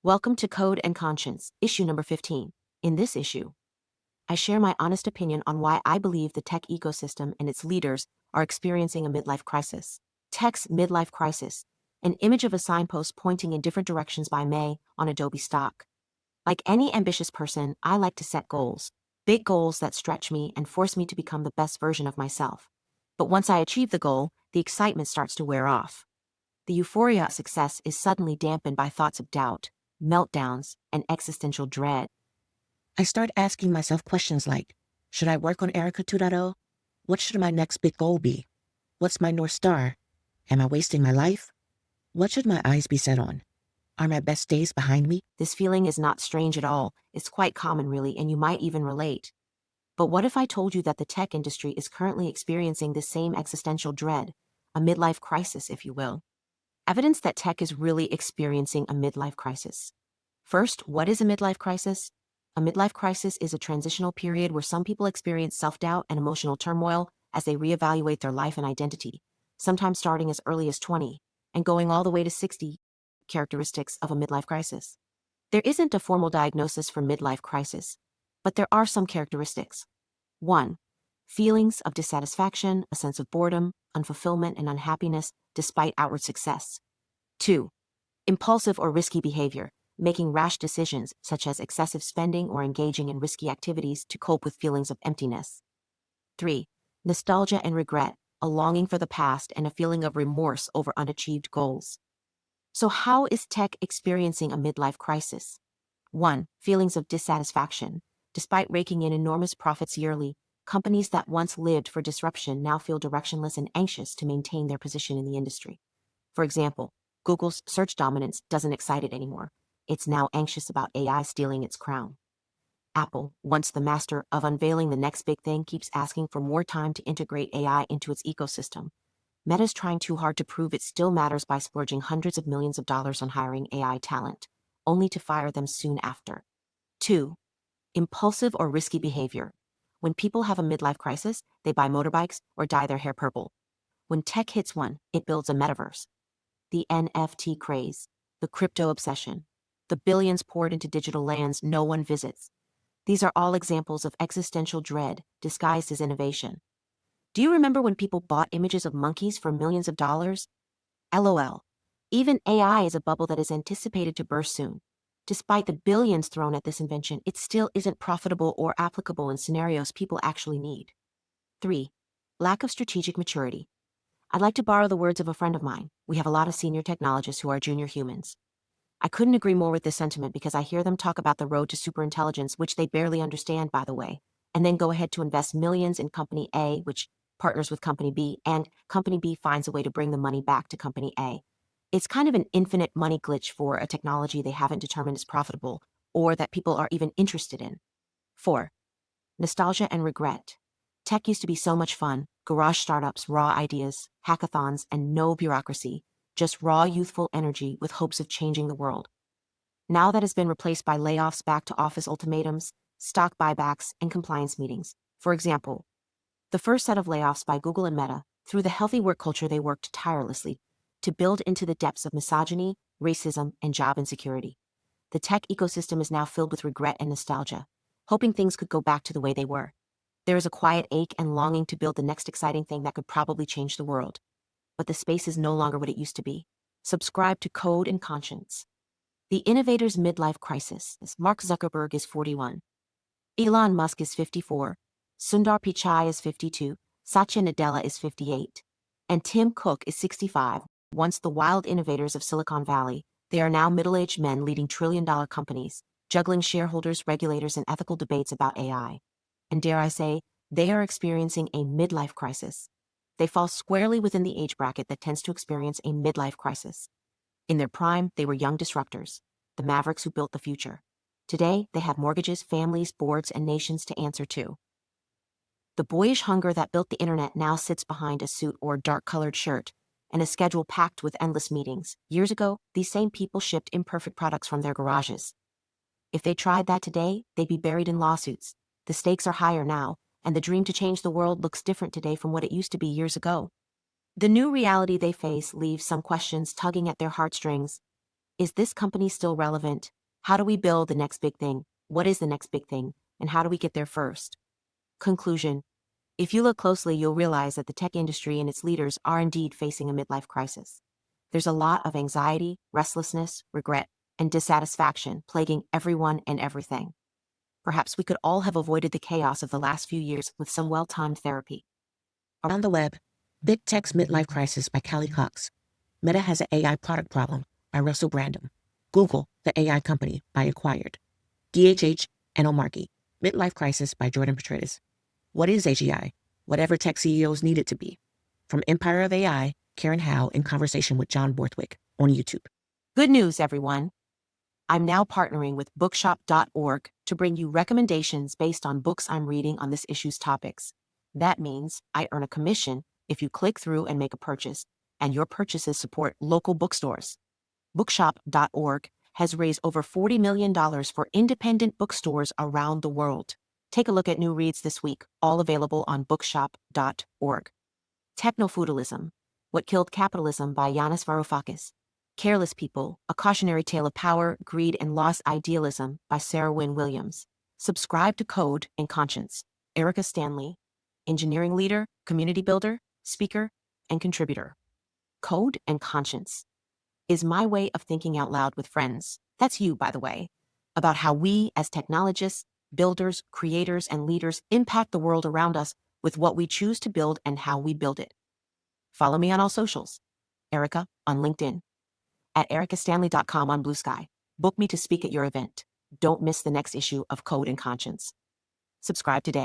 Welcome to Code and Conscience, issue number 15. In this issue, I share my honest opinion on why I believe the tech ecosystem and its leaders are experiencing a midlife crisis. Tech's midlife crisis, an image of a signpost pointing in different directions by May on Adobe stock. Like any ambitious person, I like to set goals, big goals that stretch me and force me to become the best version of myself. But once I achieve the goal, the excitement starts to wear off. The euphoria of success is suddenly dampened by thoughts of doubt, meltdowns, and existential dread. I start asking myself questions like, should I work on Erica 2.0? What should my next big goal be? What's my North Star? Am I wasting my life? What should my eyes be set on? Are my best days behind me? This feeling is not strange at all. It's quite common, really, and you might even relate. But what if I told you that the tech industry is currently experiencing this same existential dread, a midlife crisis, if you will? Evidence that tech is really experiencing a midlife crisis. First, what is a midlife crisis? A midlife crisis is a transitional period where some people experience self-doubt and emotional turmoil as they reevaluate their life and identity, sometimes starting as early as 20 and going all the way to 60. Characteristics of a midlife crisis. There isn't a formal diagnosis for midlife crisis, but there are some characteristics. 1. Feelings of dissatisfaction, a sense of boredom, unfulfillment, and unhappiness despite outward success. 2. Impulsive or risky behavior, making rash decisions such as excessive spending or engaging in risky activities to cope with feelings of emptiness. 3. Nostalgia and regret, a longing for the past and a feeling of remorse over unachieved goals. So how is tech experiencing a midlife crisis? 1. Feelings of dissatisfaction. Despite raking in enormous profits yearly, companies that once lived for disruption now feel directionless and anxious to maintain their position in the industry. For example, Google's search dominance doesn't excite it anymore. It's now anxious about AI stealing its crown. Apple, once the master of unveiling the next big thing, keeps asking for more time to integrate AI into its ecosystem. Meta's trying too hard to prove it still matters by splurging hundreds of millions of dollars on hiring AI talent, only to fire them soon after. 2. Impulsive or risky behavior. When people have a midlife crisis, they buy motorbikes or dye their hair purple. When tech hits one, it builds a metaverse. The NFT craze, the crypto obsession, the billions poured into digital lands no one visits. These are all examples of existential dread disguised as innovation. Do you remember when people bought images of monkeys for millions of dollars? LOL. Even AI is a bubble that is anticipated to burst soon. Despite the billions thrown at this invention, it still isn't profitable or applicable in scenarios people actually need. 3. Lack of strategic maturity. I'd like to borrow the words of a friend of mine. We have a lot of senior technologists who are junior humans. I couldn't agree more with this sentiment because I hear them talk about the road to superintelligence, which they barely understand, by the way, and then go ahead to invest millions in Company A, which partners with Company B, and Company B finds a way to bring the money back to Company A. It's kind of an infinite money glitch for a technology they haven't determined is profitable or that people are even interested in. 4. Nostalgia and regret. Tech used to be so much fun: garage startups, raw ideas, hackathons, and no bureaucracy, just raw youthful energy with hopes of changing the world. Now that has been replaced by layoffs, back to office ultimatums, stock buybacks, and compliance meetings. For example, the first set of layoffs by Google and Meta, through the healthy work culture they worked tirelessly to build into the depths of misogyny, racism, and job insecurity. The tech ecosystem is now filled with regret and nostalgia, hoping things could go back to the way they were. There is a quiet ache and longing to build the next exciting thing that could probably change the world. But the space is no longer what it used to be. Subscribe to Code and Conscience. The innovator's midlife crisis. Mark Zuckerberg is 41. Elon Musk is 54. Sundar Pichai is 52. Satya Nadella is 58. And Tim Cook is 65. Once the wild innovators of Silicon Valley, they are now middle-aged men leading trillion-dollar companies, juggling shareholders, regulators, and ethical debates about AI. And dare I say, they are experiencing a midlife crisis. They fall squarely within the age bracket that tends to experience a midlife crisis. In their prime, they were young disruptors, the mavericks who built the future. Today, they have mortgages, families, boards, and nations to answer to. The boyish hunger that built the internet now sits behind a suit or dark-colored shirt, and a schedule packed with endless meetings. Years ago, these same people shipped imperfect products from their garages. If they tried that today, they'd be buried in lawsuits. The stakes are higher now, and the dream to change the world looks different today from what it used to be years ago. The new reality they face leaves some questions tugging at their heartstrings. Is this company still relevant? How do we build the next big thing? What is the next big thing? And how do we get there first? Conclusion. If you look closely, you'll realize that the tech industry and its leaders are indeed facing a midlife crisis. There's a lot of anxiety, restlessness, regret, and dissatisfaction plaguing everyone and everything. Perhaps we could all have avoided the chaos of the last few years with some well-timed therapy. Around the web, Big Tech's Midlife Crisis by Callie Cox. Meta has an AI product problem by Russell Brandom. Google, the AI company, by Acquired. DHH and Omarky. Midlife Crisis by Jordan Petraeus. What is AGI? Whatever tech CEOs need it to be. From Empire of AI, Karen Howe in conversation with John Borthwick on YouTube. Good news, everyone. I'm now partnering with bookshop.org to bring you recommendations based on books I'm reading on this issue's topics. That means I earn a commission if you click through and make a purchase, and your purchases support local bookstores. Bookshop.org has raised over $40 million for independent bookstores around the world. Take a look at new reads this week, all available on bookshop.org. Techno-Feudalism: What Killed Capitalism by Yanis Varoufakis. Careless People: A Cautionary Tale of Power, Greed, and Lost Idealism by Sarah Wynne Williams. Subscribe to Code and Conscience. Erica Stanley, engineering leader, community builder, speaker, and contributor. Code and Conscience is my way of thinking out loud with friends. That's you, by the way, about how we as technologists, builders, creators, and leaders impact the world around us with what we choose to build and how we build it. Follow me on all socials. Erica on LinkedIn. At ericastanley.com on Blue Sky. Book me to speak at your event. Don't miss the next issue of Code and Conscience. Subscribe today.